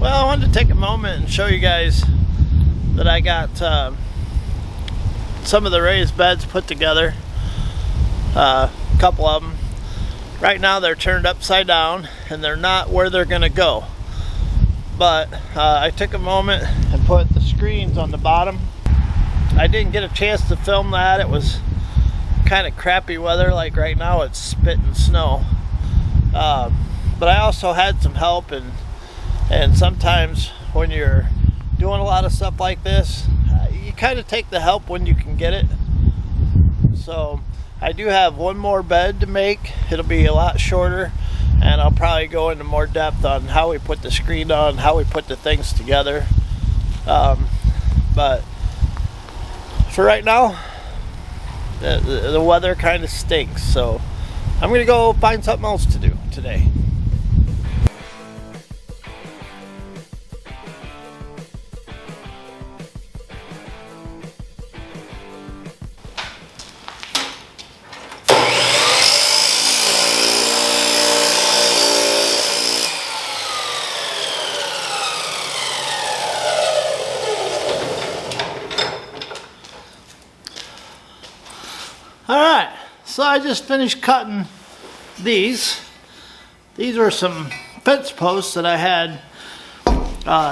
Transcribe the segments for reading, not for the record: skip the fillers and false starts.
Well, I wanted to take a moment and show you guys that I got some of the raised beds put together. A couple of them. Right now they're turned upside down and they're not where they're going to go. But I took a moment and put the screens on the bottom. I didn't get a chance to film that. It was kind of crappy weather. Like right now it's spitting snow. But I also had some help, and sometimes when you're doing a lot of stuff like this, you kind of take the help when you can get it. So I do have one more bed to make. It'll be a lot shorter, and I'll probably go into more depth on how we put the screen on, how we put the things together. But for right now, the weather kind of stinks, so I'm gonna go find something else to do today. Alright, so I just finished cutting these. These are some fence posts that I had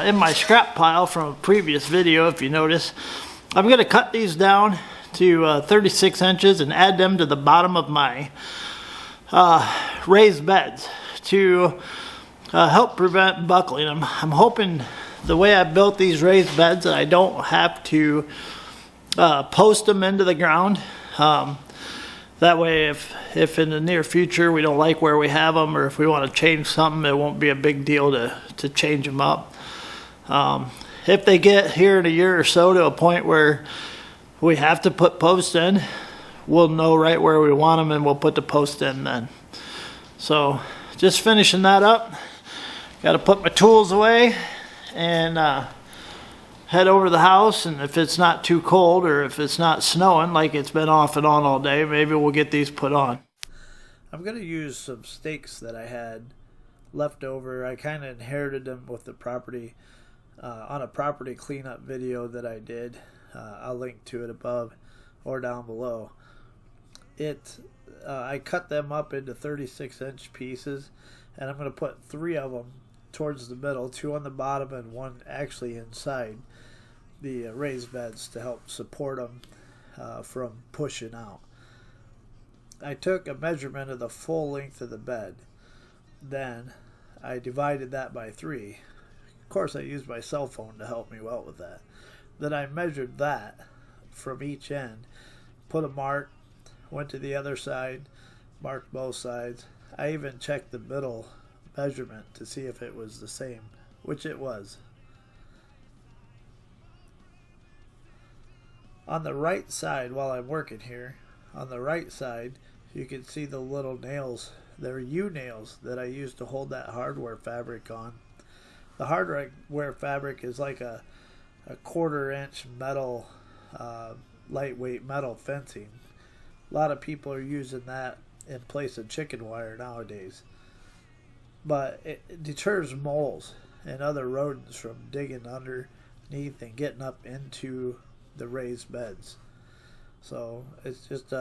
in my scrap pile from a previous video, if you notice. I'm going to cut these down to 36 inches and add them to the bottom of my raised beds to help prevent buckling. I'm hoping the way I built these raised beds that I don't have to post them into the ground. That way, if in the near future we don't like where we have them, or if we want to change something, it won't be a big deal to change them up. If they get here in a year or so to a point where we have to put posts in, we'll know right where we want them and we'll put the post in then. So just finishing that up. Got to put my tools away and head over to the house, and if it's not too cold or if it's not snowing like it's been off and on all day, maybe we'll get these put on. I'm going to use some stakes that I had left over. I kind of inherited them with the property on a property cleanup video that I did. I'll link to it above or down below. I cut them up into 36-inch pieces, and I'm going to put 3 of them towards the middle, 2 on the bottom and 1 actually inside the raised beds to help support them from pushing out. I took a measurement of the full length of the bed. Then I divided that by 3. Of course, I used my cell phone to help me out with that. Then I measured that from each end, put a mark, went to the other side, marked both sides. I even checked the middle measurement to see if it was the same, which it was. On the right side, while I'm working here, on the right side, you can see the little nails. They're U-nails that I used to hold that hardware fabric on. The hardware fabric is like a 1/4-inch metal, lightweight metal fencing. A lot of people are using that in place of chicken wire nowadays. But it deters moles and other rodents from digging underneath and getting up into the raised beds. So it's just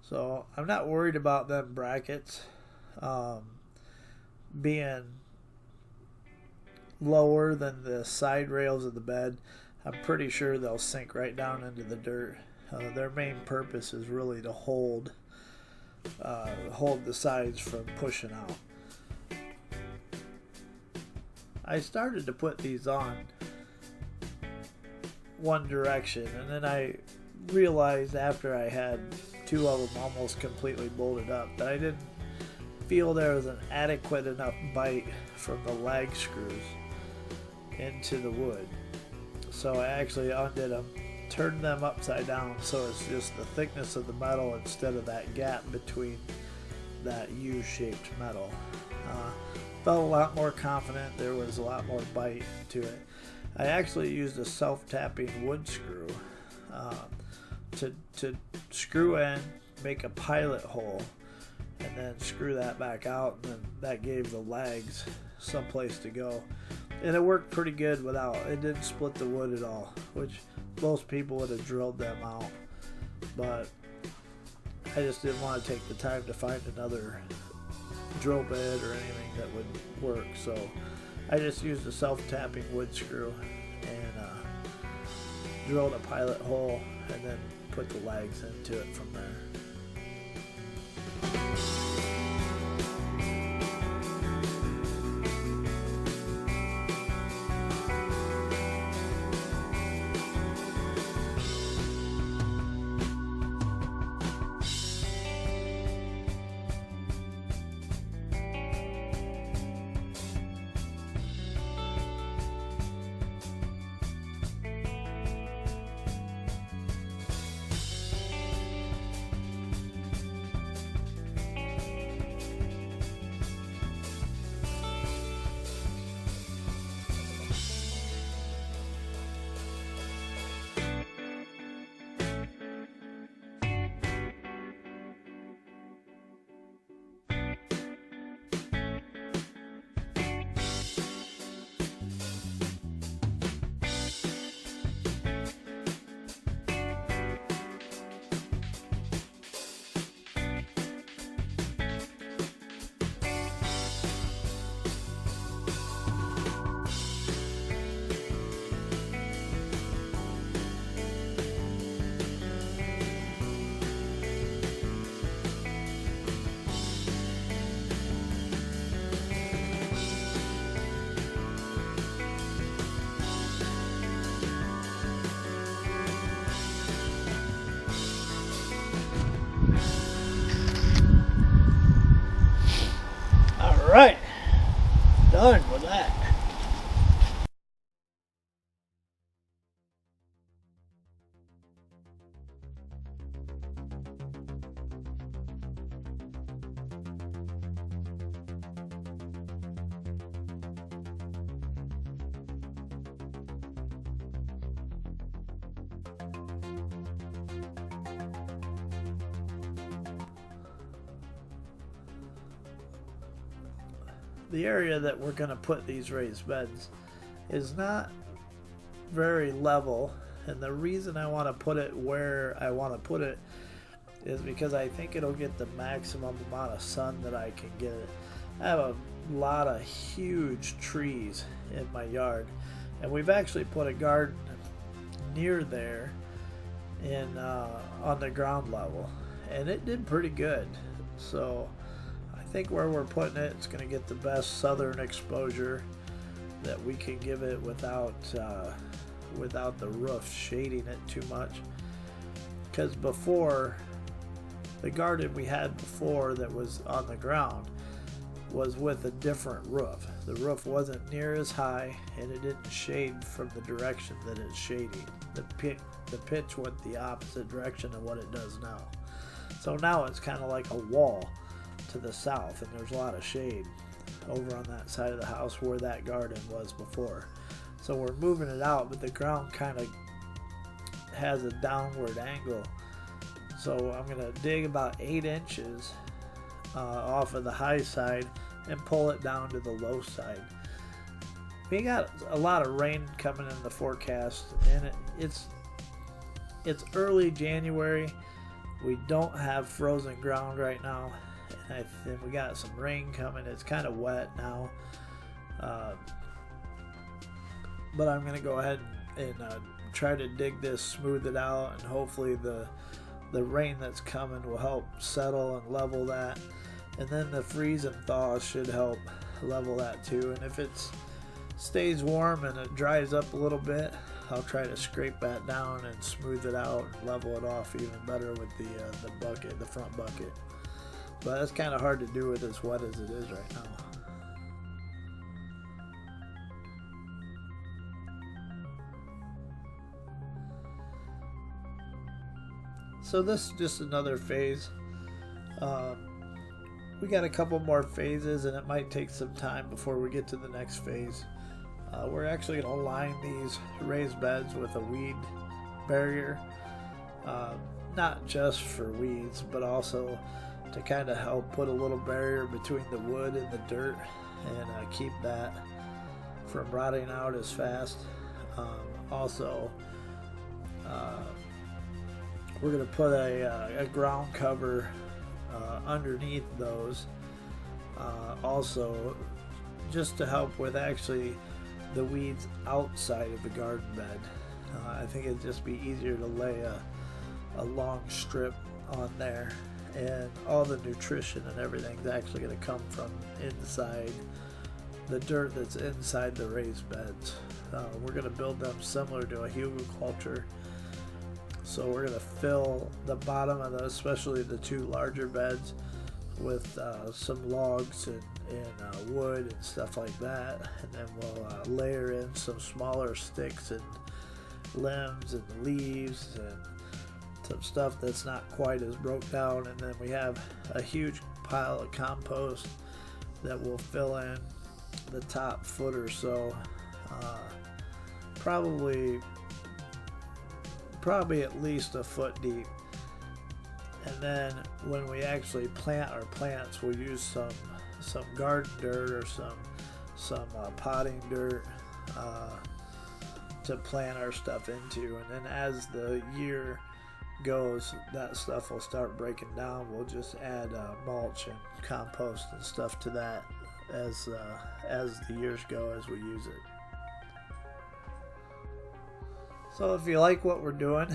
So I'm not worried about them brackets being lower than the side rails of the bed. I'm pretty sure they'll sink right down into the dirt. Their main purpose is really to hold the sides from pushing out. I started to put these on one direction, and then I realized after I had two of them almost completely bolted up that I didn't feel there was an adequate enough bite from the lag screws into the wood. So I actually undid them, turned them upside down so it's just the thickness of the metal instead of that gap between that U-shaped metal. Felt a lot more confident. There was a lot more bite to it. I actually used a self-tapping wood screw to screw in, make a pilot hole, and then screw that back out, and then that gave the lags someplace to go. And it worked pretty good without, it didn't split the wood at all, which most people would have drilled them out. But I just didn't want to take the time to find another drill bit or anything that would work. So I just used a self-tapping wood screw and drilled a pilot hole and then put the lags into it from there. Alright, done with that. The area that we're going to put these raised beds is not very level, and the reason I want to put it where I want to put it is because I think it'll get the maximum amount of sun that I can get it. I have a lot of huge trees in my yard, and we've actually put a garden near there in on the ground level, and it did pretty good. So I think where we're putting it, it's going to get the best southern exposure that we can give it without the roof shading it too much. Because before, the garden we had before that was on the ground was with a different roof. The roof wasn't near as high, and it didn't shade from the direction that it's shading. The pitch went the opposite direction of what it does now. So now it's kind of like a wall to the south, and there's a lot of shade over on that side of the house where that garden was before. So we're moving it out, but the ground kind of has a downward angle. So I'm going to dig about 8 inches off of the high side and pull it down to the low side. We got a lot of rain coming in the forecast, and it's early January. We don't have frozen ground right now, and I think we got some rain coming. It's kind of wet now, but I'm gonna go ahead and try to dig this, smooth it out, and hopefully the rain that's coming will help settle and level that, and then the freeze and thaw should help level that too. And if it stays warm and it dries up a little bit, I'll try to scrape that down and smooth it out, level it off even better with the bucket, the front bucket. But that's kind of hard to do with as wet as it is right now. So this is just another phase. We got a couple more phases, and it might take some time before we get to the next phase. We're actually going to line these raised beds with a weed barrier, not just for weeds, but also to kind of help put a little barrier between the wood and the dirt and keep that from rotting out as fast. Also, we're going to put a ground cover underneath those, also just to help with actually the weeds outside of the garden bed. I think it'd just be easier to lay a long strip on there, and all the nutrition and everything's actually going to come from inside the dirt that's inside the raised beds. We're going to build them similar to a hugelkultur. So we're going to fill the bottom of those, especially the two larger beds, with some logs and wood and stuff like that, and then we'll layer in some smaller sticks and limbs and leaves and some stuff that's not quite as broke down, and then we have a huge pile of compost that will fill in the top foot or so, probably at least a foot deep. And then when we actually plant our plants, we'll use some garden dirt or some potting dirt to plant our stuff into. And then as the year goes, that stuff will start breaking down. We'll just add mulch and compost and stuff to that as the years go, as we use it. So if you like what we're doing,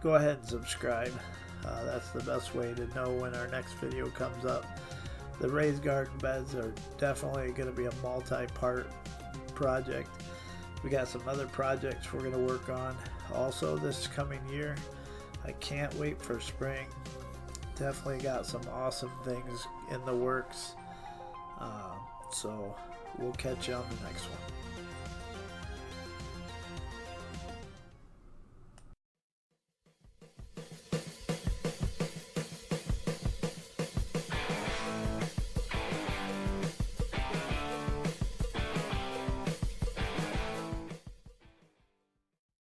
go ahead and subscribe. That's the best way to know when our next video comes up. The raised garden beds are definitely going to be a multi-part project. We got some other projects we're going to work on also this coming year. I can't wait for spring. Definitely got some awesome things in the works. So we'll catch you on the next one.